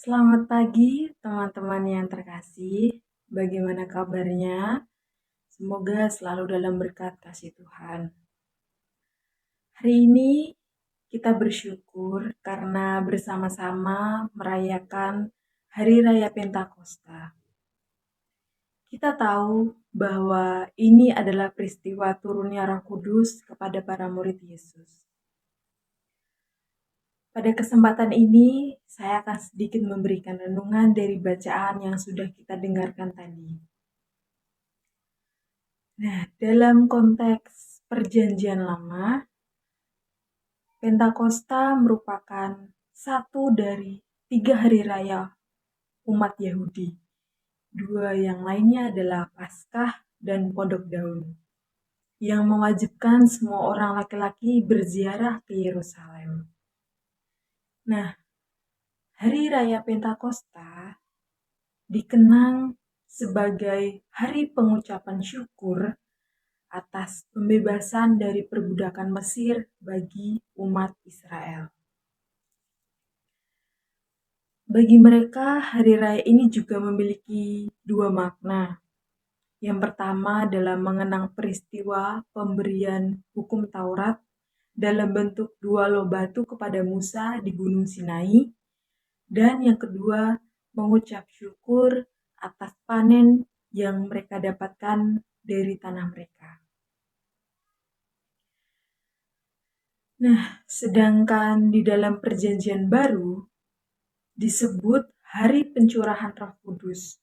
Selamat pagi, teman-teman yang terkasih. Bagaimana kabarnya? Semoga selalu dalam berkat kasih Tuhan. Hari ini kita bersyukur karena bersama-sama merayakan Hari Raya Pentakosta. Kita tahu bahwa ini adalah peristiwa turunnya Roh Kudus kepada para murid Yesus. Pada kesempatan ini, saya akan sedikit memberikan renungan dari bacaan yang sudah kita dengarkan tadi. Nah, dalam konteks Perjanjian Lama, Pentakosta merupakan satu dari 3 hari raya umat Yahudi. 2 yang lainnya adalah Paskah dan Pondok Daun, yang mewajibkan semua orang laki-laki berziarah ke Yerusalem. Nah, Hari Raya Pentakosta dikenang sebagai hari pengucapan syukur atas pembebasan dari perbudakan Mesir bagi umat Israel. Bagi mereka, hari raya ini juga memiliki 2 makna. Yang pertama adalah mengenang peristiwa pemberian hukum Taurat dalam bentuk 2 loh batu kepada Musa di Gunung Sinai. Dan yang kedua, mengucap syukur atas panen yang mereka dapatkan dari tanah mereka. Nah, sedangkan di dalam Perjanjian Baru disebut Hari Pencurahan Roh Kudus,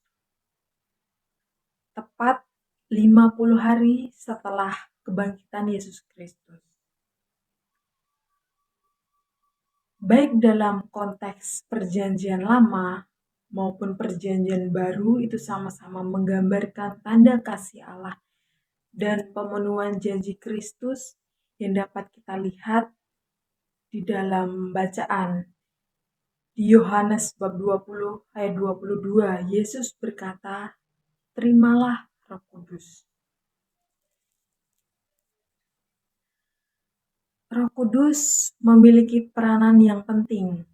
tepat 50 hari setelah kebangkitan Yesus Kristus. Baik dalam konteks Perjanjian Lama maupun Perjanjian Baru itu sama-sama menggambarkan tanda kasih Allah dan pemenuhan janji Kristus yang dapat kita lihat di dalam bacaan. Di Yohanes bab 20 ayat 22, Yesus berkata, "Terimalah Roh Kudus." Roh Kudus memiliki peranan yang penting.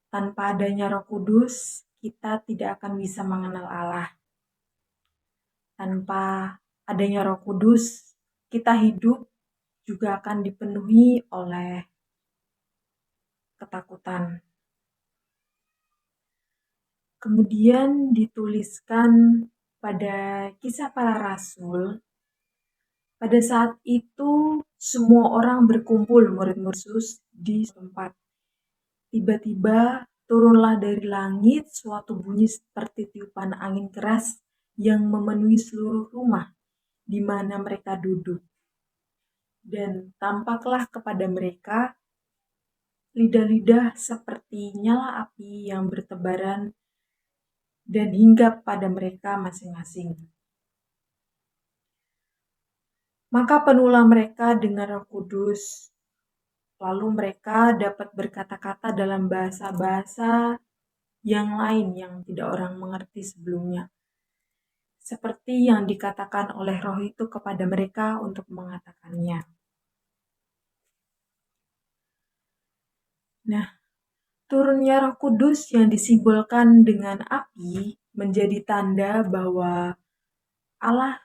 Tanpa adanya Roh Kudus, kita tidak akan bisa mengenal Allah. Tanpa adanya Roh Kudus, kita hidup juga akan dipenuhi oleh ketakutan. Kemudian dituliskan pada Kisah Para Rasul, pada saat itu semua orang berkumpul murid-murid Yesus di tempat. Tiba-tiba turunlah dari langit suatu bunyi seperti tiupan angin keras yang memenuhi seluruh rumah di mana mereka duduk. Dan tampaklah kepada mereka lidah-lidah seperti nyala api yang bertebaran dan hinggap pada mereka masing-masing. Maka penuhlah mereka dengan Roh Kudus, lalu mereka dapat berkata-kata dalam bahasa-bahasa yang lain yang tidak orang mengerti sebelumnya, seperti yang dikatakan oleh Roh itu kepada mereka untuk mengatakannya. Nah, turunnya Roh Kudus yang disimbolkan dengan api menjadi tanda bahwa Allah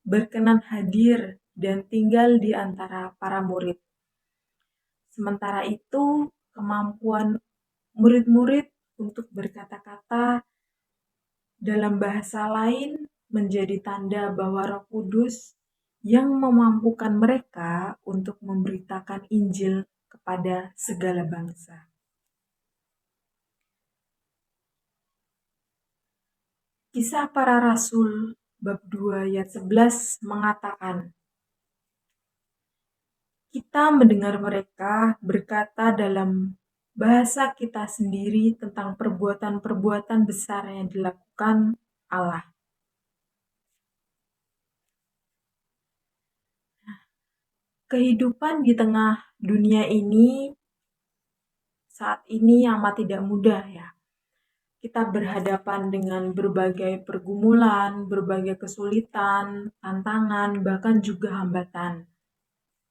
berkenan hadir dan tinggal di antara para murid. Sementara itu, kemampuan murid-murid untuk berkata-kata dalam bahasa lain menjadi tanda bahwa Roh Kudus yang memampukan mereka untuk memberitakan Injil kepada segala bangsa. Kisah Para Rasul bab 2 ayat 11 mengatakan, "Kita mendengar mereka berkata dalam bahasa kita sendiri tentang perbuatan-perbuatan besar yang dilakukan Allah." Kehidupan di tengah dunia ini saat ini amat tidak mudah ya. Kita berhadapan dengan berbagai pergumulan, berbagai kesulitan, tantangan, bahkan juga hambatan.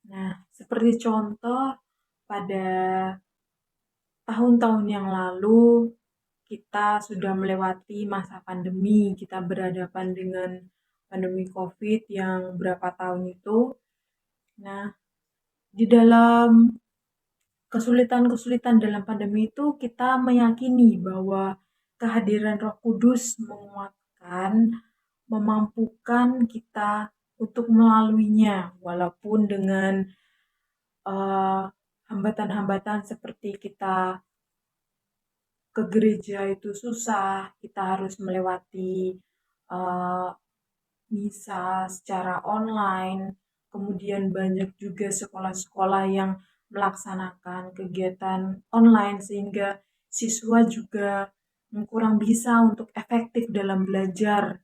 Nah, seperti contoh pada tahun-tahun yang lalu kita sudah melewati masa pandemi, kita berhadapan dengan pandemi COVID yang berapa tahun itu. Nah, di dalam kesulitan-kesulitan dalam pandemi itu kita meyakini bahwa kehadiran Roh Kudus menguatkan, memampukan kita untuk melaluinya, walaupun dengan eh, hambatan-hambatan seperti kita ke gereja itu susah, kita harus melewati eh, misa secara online, kemudian banyak juga sekolah-sekolah yang melaksanakan kegiatan online sehingga siswa juga kurang bisa untuk efektif dalam belajar.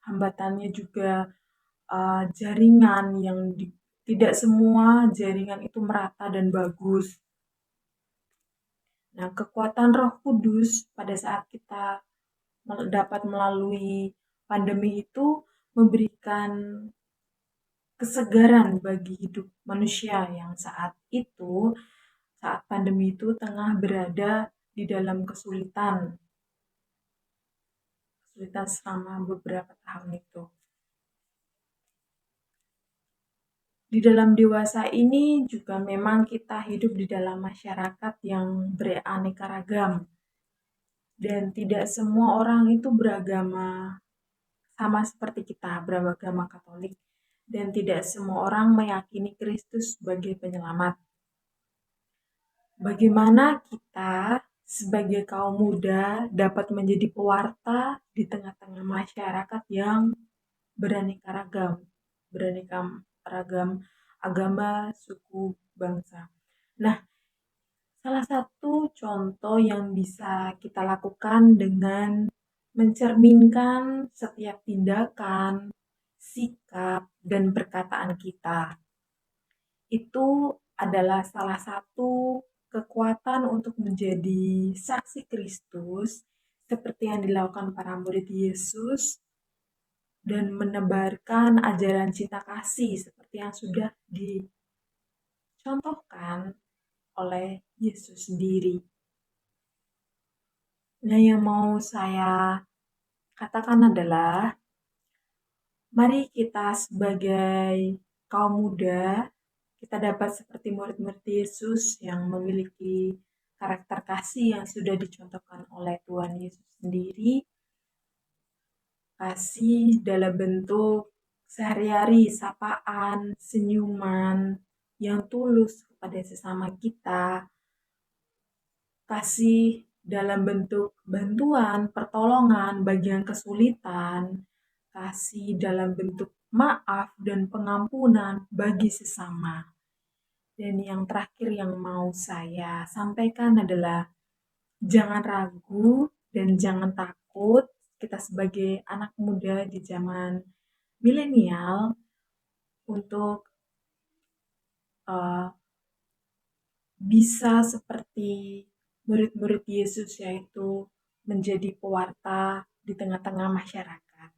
Hambatannya juga jaringan yang tidak semua jaringan itu merata dan bagus. Nah, kekuatan Roh Kudus pada saat kita dapat melalui pandemi itu memberikan kesegaran bagi hidup manusia yang saat pandemi itu tengah berada di dalam kesulitan selama beberapa tahun itu. Di dalam dewasa ini juga memang kita hidup di dalam masyarakat yang beraneka ragam. Dan tidak semua orang itu beragama sama seperti kita, beragama Katolik. Dan tidak semua orang meyakini Kristus sebagai penyelamat. Bagaimana kita sebagai kaum muda dapat menjadi pewarta di tengah-tengah masyarakat yang beraneka ragam agama, suku, bangsa. Nah, salah satu contoh yang bisa kita lakukan dengan mencerminkan setiap tindakan, sikap, dan perkataan kita. Itu adalah salah satu kekuatan untuk menjadi saksi Kristus seperti yang dilakukan para murid Yesus dan menebarkan ajaran cinta kasih seperti yang sudah dicontohkan oleh Yesus sendiri. Nah, yang mau saya katakan adalah mari kita sebagai kaum muda kita dapat seperti murid-murid Yesus yang memiliki karakter kasih yang sudah dicontohkan oleh Tuhan Yesus sendiri. Kasih dalam bentuk sehari-hari, sapaan, senyuman yang tulus kepada sesama kita. Kasih dalam bentuk bantuan, pertolongan bagi yang kesulitan. Kasih dalam bentuk maaf dan pengampunan bagi sesama. Dan yang terakhir yang mau saya sampaikan adalah jangan ragu dan jangan takut kita sebagai anak muda di zaman milenial untuk bisa seperti murid-murid Yesus, yaitu menjadi pewarta di tengah-tengah masyarakat.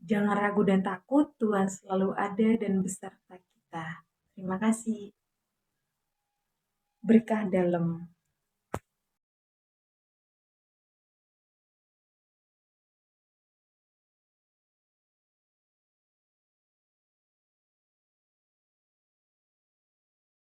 Jangan ragu dan takut, Tuhan selalu ada dan beserta kita. Terima kasih. Berkah dalam.